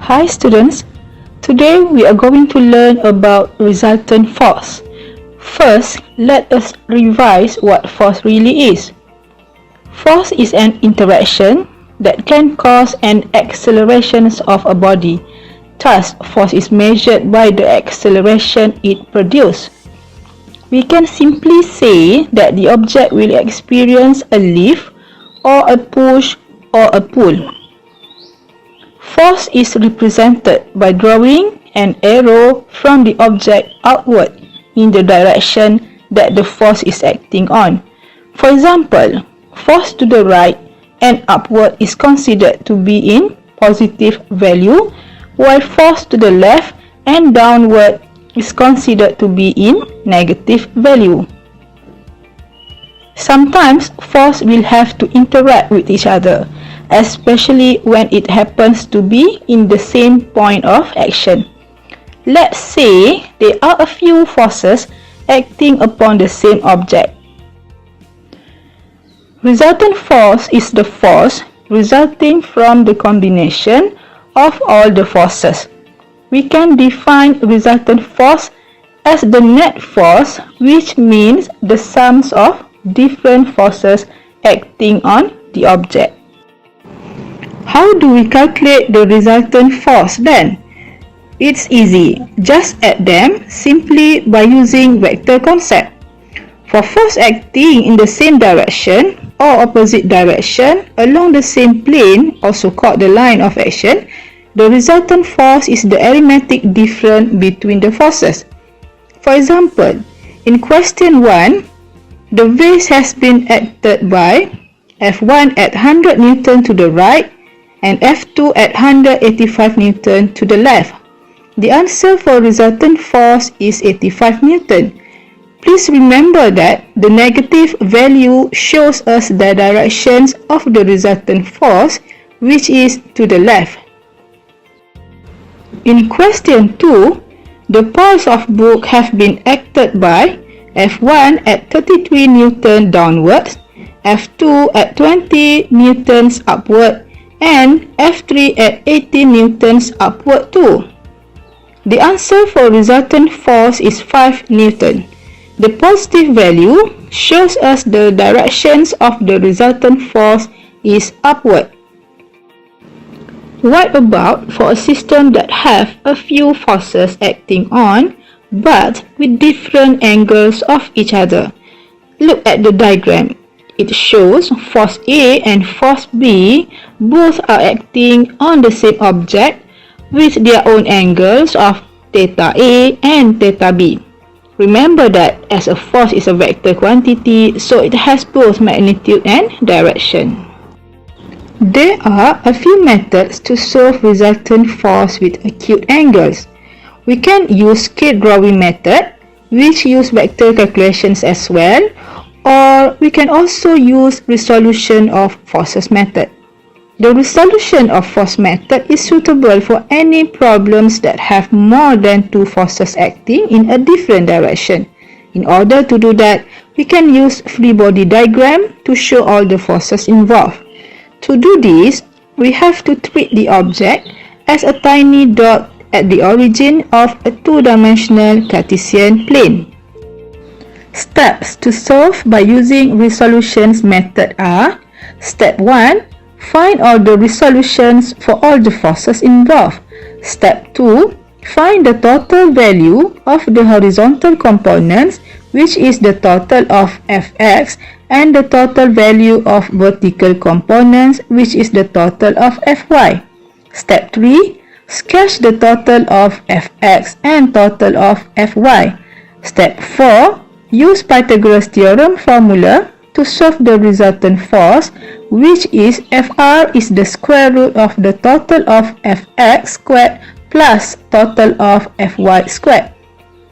Hi students, today we are going to learn about resultant force. First, let us revise what force really is. Force is an interaction that can cause an acceleration of a body. Thus, force is measured by the acceleration it produces. We can simply say that the object will experience a lift or a push or a pull. Force is represented by drawing an arrow from the object outward in the direction that the force is acting on. For example, force to the right and upward is considered to be in positive value, while force to the left and downward is considered to be in negative value. Sometimes force will have to interact with each other, especially when it happens to be in the same point of action. Let's say there are a few forces acting upon the same object. Resultant force is the force resulting from the combination of all the forces. We can define resultant force as the net force, which means the sums of different forces acting on the object. How do we calculate the resultant force then? It's easy, just add them simply by using vector concept. For force acting in the same direction or opposite direction along the same plane, also called the line of action, the resultant force is the arithmetic difference between the forces. For example, in question 1, the vase has been acted by F1 at 100 Newton to the right and F2 at 185 Newton to the left. The answer for resultant force is 85 Newton. Please remember that the negative value shows us the directions of the resultant force, which is to the left. In question 2, the poles of book have been acted by F1 at 33 Newton downwards, F2 at 20 Newtons upward, and F3 at 18 Newtons upward too. The answer for resultant force is 5 Newton. The positive value shows us the directions of the resultant force is upward. What about for a system that have a few forces acting on but with different angles of each other? Look at the diagram. It shows force A and force B both are acting on the same object with their own angles of theta A and theta B. Remember that as a force is a vector quantity, so it has both magnitude and direction. There are a few methods to solve resultant force with acute angles. We can use skate drawing method, which use vector calculations as well, or we can also use resolution of forces method. The resolution of force method is suitable for any problems that have more than two forces acting in a different direction. In order to do that, we can use free body diagram to show all the forces involved. To do this, we have to treat the object as a tiny dot at the origin of a two-dimensional Cartesian plane. Steps to solve by using resolutions method are: Step 1. Find all the resolutions for all the forces involved. Step 2. Find the total value of the horizontal components, which is the total of Fx, and the total value of vertical components, which is the total of Fy. Step 3. Sketch the total of Fx and total of Fy. Step 4. Use Pythagoras theorem formula to solve the resultant force, which is Fr is the square root of the total of Fx squared plus total of Fy squared.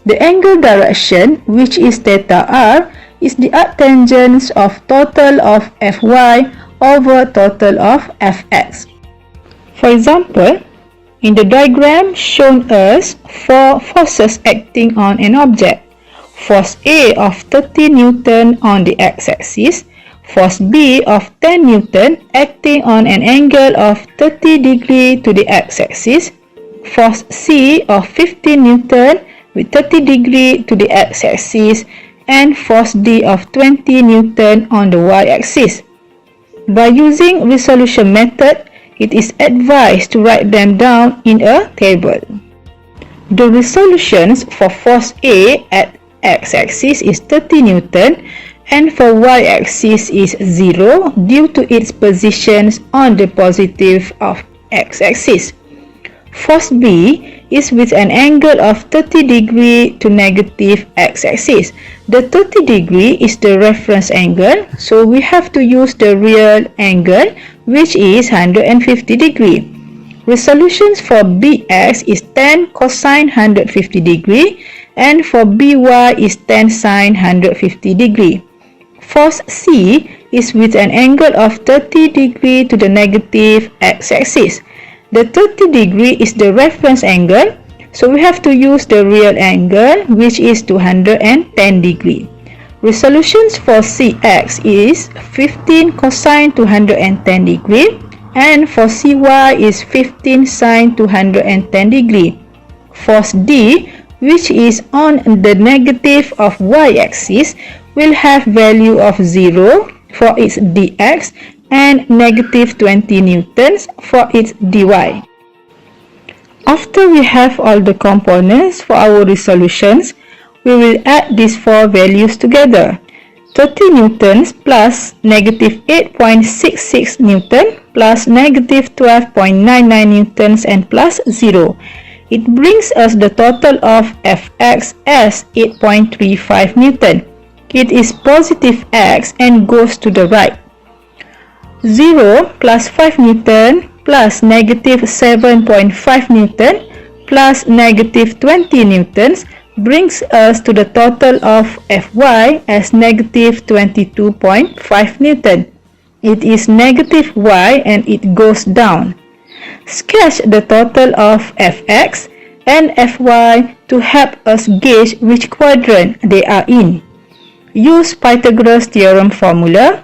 The angle direction, which is theta r, is the arctangent of total of Fy over total of Fx. For example, in the diagram shown us four forces acting on an object. Force A of 30 Newton on the x-axis, force B of 10 Newton acting on an angle of 30 degree to the x-axis, force C of 15 Newton with 30 degree to the x-axis and force D of 20 Newton on the y-axis. By using resolution method, it is advised to write them down in a table. The resolutions for force A at x-axis is 30 Newton and for y-axis is 0 due to its positions on the positive of x-axis. Force B is with an angle of 30 degree to negative x-axis. The 30 degree is the reference angle, so we have to use the real angle, which is 150 degree. Resolutions for BX is 10 cosine 150 degree and for BY is 10 sine 150 degree. Force C is with an angle of 30 degree to the negative x-axis. The 30 degree is the reference angle, so we have to use the real angle, which is 210 degree. Resolutions for CX is 15 cosine 210 degree and for CY is 15 sine 210 degree. Force D, which is on the negative of y-axis, will have value of 0 for its dx and negative 20 newtons for its dy. After we have all the components for our resolutions, we will add these four values together. 30 newtons plus negative 8.66 newton plus negative 12.99 newtons and plus 0. It brings us the total of Fx as 8.35 newton. It is positive x and goes to the right. 0 plus 5 newton plus negative 7.5 newton plus negative 20 newtons brings us to the total of Fy as negative 22.5 newton. It is negative y and it goes down. Sketch the total of Fx and Fy to help us gauge which quadrant they are in. Use Pythagoras theorem formula.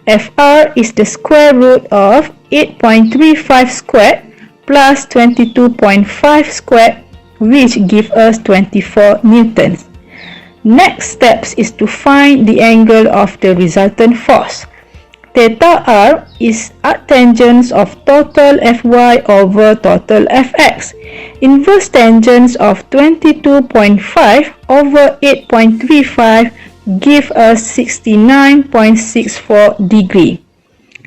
Fr is the square root of 8.35 squared plus 22.5 squared, which gives us 24 newtons. Next steps is to find the angle of the resultant force. Theta r is arctangent of total Fy over total Fx. Inverse tangent of 22.5 over 8.35 give us 69.64 degree.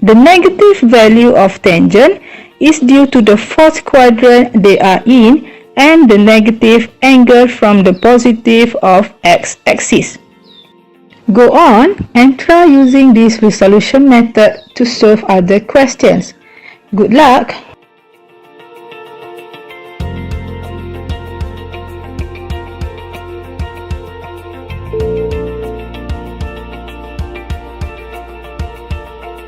The negative value of tangent is due to the fourth quadrant they are in and the negative angle from the positive of x-axis. Go on and try using this resolution method to solve other questions. Good luck!